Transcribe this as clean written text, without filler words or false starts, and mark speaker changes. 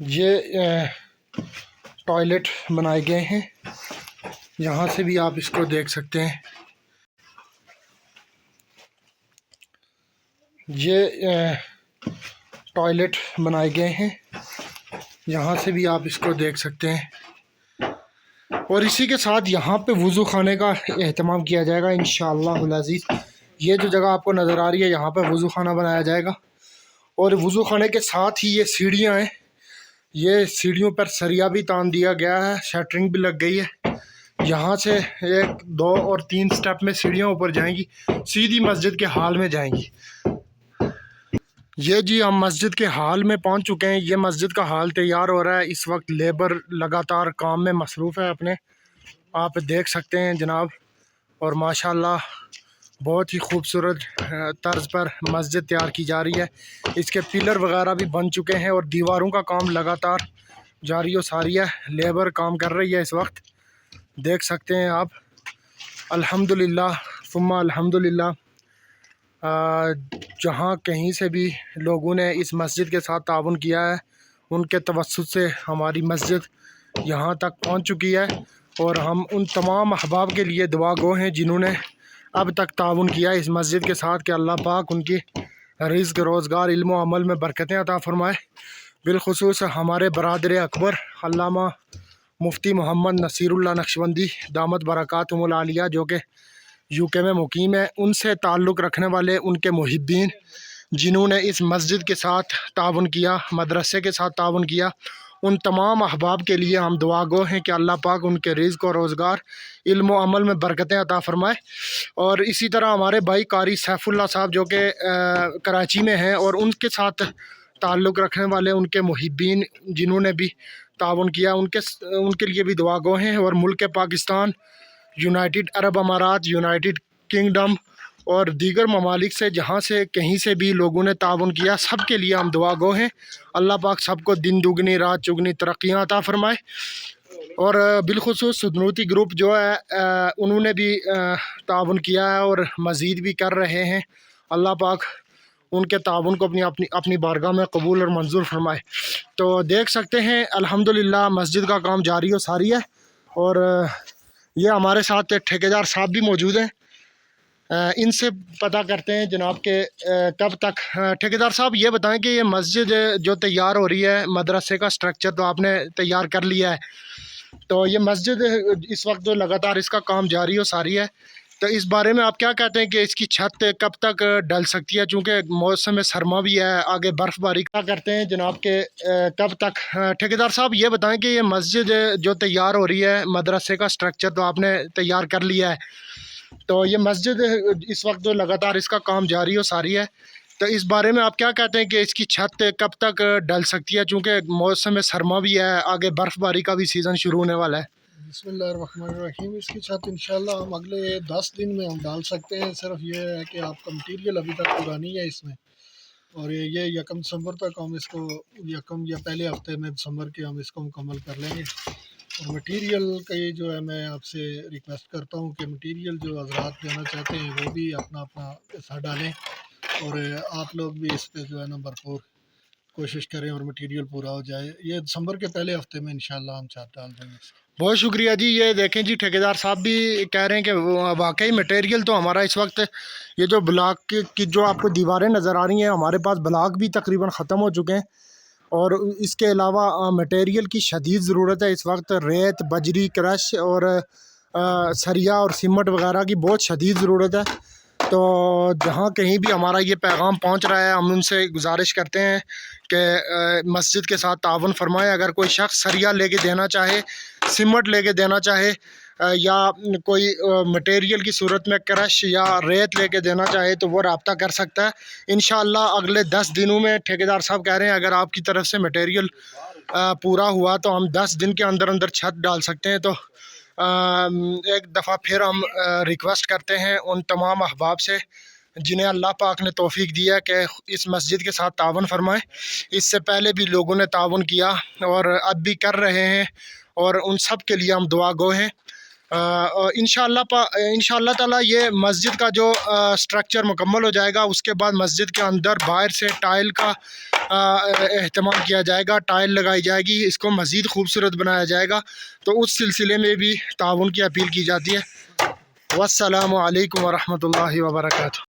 Speaker 1: یہ ٹوائلٹ بنائے گئے ہیں، یہاں سے بھی آپ اس کو دیکھ سکتے ہیں۔ یہ ٹوائلٹ بنائے گئے ہیں، یہاں سے بھی آپ اس کو دیکھ سکتے ہیں، اور اسی کے ساتھ یہاں پہ وضو خانے کا اہتمام کیا جائے گا انشاءاللہ العزیز۔ یہ جو جگہ آپ کو نظر آ رہی ہے یہاں پہ وضو خانہ بنایا جائے گا، اور وضو خانے کے ساتھ ہی یہ سیڑھیاں ہیں، یہ سیڑھیوں پر سریا بھی تان دیا گیا ہے، شٹرنگ بھی لگ گئی ہے۔ یہاں سے 1 2 اور 3 سٹیپ میں سیڑھیاں اوپر جائیں گی، سیدھی مسجد کے ہال میں جائیں گی۔ یہ جی ہم مسجد کے ہال میں پہنچ چکے ہیں، یہ مسجد کا ہال تیار ہو رہا ہے، اس وقت لیبر لگاتار کام میں مصروف ہے اپنے، آپ دیکھ سکتے ہیں جناب، اور ماشاءاللہ بہت ہی خوبصورت طرز پر مسجد تیار کی جا رہی ہے۔ اس کے پلر وغیرہ بھی بن چکے ہیں اور دیواروں کا کام لگاتار جاری و ساری ہے، لیبر کام کر رہی ہے اس وقت، دیکھ سکتے ہیں آپ۔ الحمدللہ ثم الحمدللہ، جہاں کہیں سے بھی لوگوں نے اس مسجد کے ساتھ تعاون کیا ہے ان کے توسط سے ہماری مسجد یہاں تک پہنچ چکی ہے، اور ہم ان تمام احباب کے لیے دعا گو ہیں جنہوں نے اب تک تعاون کیا اس مسجد کے ساتھ، کہ اللہ پاک ان کی رزق روزگار علم و عمل میں برکتیں عطا فرمائے۔ بالخصوص ہمارے برادر اکبر علامہ مفتی محمد نصیر اللہ نقشبندی دامت برکاتہم العالیہ، جو کہ UK میں مقیم ہے، ان سے تعلق رکھنے والے ان کے محبین جنہوں نے اس مسجد کے ساتھ تعاون کیا، مدرسے کے ساتھ تعاون کیا، ان تمام احباب کے لیے ہم دعا گو ہیں کہ اللہ پاک ان کے رزق و روزگار علم و عمل میں برکتیں عطا فرمائے۔ اور اسی طرح ہمارے بھائی قاری سیف اللہ صاحب جو کہ کراچی میں ہیں، اور ان کے ساتھ تعلق رکھنے والے ان کے محبین جنہوں نے بھی تعاون کیا، ان کے لیے بھی دعا گو ہیں، اور ملک پاکستان، یونائٹڈ عرب امارات، یونائٹڈ کنگڈم اور دیگر ممالک سے جہاں سے کہیں سے بھی لوگوں نے تعاون کیا، سب کے لیے ہم دعا گو ہیں، اللہ پاک سب کو دن دگنی رات چگنی ترقیاں عطا فرمائے۔ اور بالخصوص سدنوتی گروپ جو ہے انہوں نے بھی تعاون کیا ہے اور مزید بھی کر رہے ہیں، اللہ پاک ان کے تعاون کو اپنی بارگاہ میں قبول اور منظور فرمائے۔ تو دیکھ سکتے ہیں الحمدللہ مسجد کا کام جاری و ساری ہے، اور یہ ہمارے ساتھ ٹھیکیدار صاحب بھی موجود ہیں، ان سے پتہ کرتے ہیں جناب کہ کب تک۔ ٹھیکیدار صاحب یہ بتائیں کہ یہ مسجد جو تیار ہو رہی ہے، مدرسے کا سٹرکچر تو آپ نے تیار کر لیا ہے، تو یہ مسجد اس وقت جو لگاتار اس کا کام جاری و ساری ہے، تو اس بارے میں آپ کیا کہتے ہیں کہ اس کی چھت کب تک ڈل سکتی ہے، چونکہ موسم سرما بھی ہے، آگے برف باری کا کرتے ہیں جناب کہ کب تک۔ ٹھیکیدار صاحب یہ بتائیں کہ یہ مسجد جو تیار ہو رہی ہے، مدرسے کا سٹرکچر تو آپ نے تیار کر لیا ہے، تو یہ مسجد اس وقت جو لگاتار اس کا کام جاری و ساری ہے، تو اس بارے میں آپ کیا کہتے ہیں کہ اس کی چھت کب تک ڈل سکتی ہے، چونکہ موسم سرما بھی ہے، آگے برف باری کا بھی سیزن شروع ہونے والا ہے۔
Speaker 2: بسم اللہ الرحمن الرحیم۔ اس کی چھت انشاءاللہ ہم اگلے 10 دن میں ہم ڈال سکتے ہیں، صرف یہ ہے کہ آپ کا مٹیریل ابھی تک پورا نہیں ہے اس میں، اور یہ 1 دسمبر تک ہم اس کو 1 یا پہلے ہفتے میں دسمبر کے ہم اس کو مکمل کر لیں گے۔ اور مٹیریل کا یہ جو ہے میں آپ سے ریکویسٹ کرتا ہوں کہ مٹیریل جو حضرات دینا چاہتے ہیں وہ بھی اپنا حصہ ڈالیں، اور آپ لوگ بھی اس پہ جو ہے نا بھرپور کوشش کریں اور مٹیریل پورا ہو جائے۔ یہ دسمبر کے پہلے ہفتے میں انشاءاللہ ہم چھت ڈال دیں گے۔
Speaker 1: بہت شکریہ جی۔ یہ دیکھیں جی ٹھیکیدار صاحب بھی کہہ رہے ہیں کہ واقعی مٹیریل تو ہمارا اس وقت یہ جو بلاک کی جو آپ کو دیواریں نظر آ رہی ہیں، ہمارے پاس بلاک بھی تقریباً ختم ہو چکے ہیں، اور اس کے علاوہ مٹیریل کی شدید ضرورت ہے اس وقت، ریت بجری کرش اور سریا اور سیمنٹ وغیرہ کی بہت شدید ضرورت ہے۔ تو جہاں کہیں بھی ہمارا یہ پیغام پہنچ رہا ہے، ہم ان سے گزارش کرتے ہیں کہ مسجد کے ساتھ تعاون فرمائیں۔ اگر کوئی شخص سریا لے کے دینا چاہے، سیمنٹ لے کے دینا چاہے، یا کوئی مٹیریل کی صورت میں کرش یا ریت لے کے دینا چاہے تو وہ رابطہ کر سکتا ہے۔ انشاءاللہ اگلے 10 دنوں میں ٹھیکیدار صاحب کہہ رہے ہیں اگر آپ کی طرف سے مٹیریل پورا ہوا تو ہم 10 دن کے اندر اندر چھت ڈال سکتے ہیں۔ تو ایک دفعہ پھر ہم ریکویسٹ کرتے ہیں ان تمام احباب سے جنہیں اللہ پاک نے توفیق دیا کہ اس مسجد کے ساتھ تعاون فرمائیں۔ اس سے پہلے بھی لوگوں نے تعاون کیا اور اب بھی کر رہے ہیں، اور ان سب کے لیے ہم دعا گو ہیں۔ انشاءاللہ تعالیٰ یہ مسجد کا جو سٹرکچر مکمل ہو جائے گا، اس کے بعد مسجد کے اندر باہر سے ٹائل کا اہتمام کیا جائے گا، ٹائل لگائی جائے گی، اس کو مزید خوبصورت بنایا جائے گا، تو اس سلسلے میں بھی تعاون کی اپیل کی جاتی ہے۔ والسلام علیکم ورحمۃ اللہ وبرکاتہ۔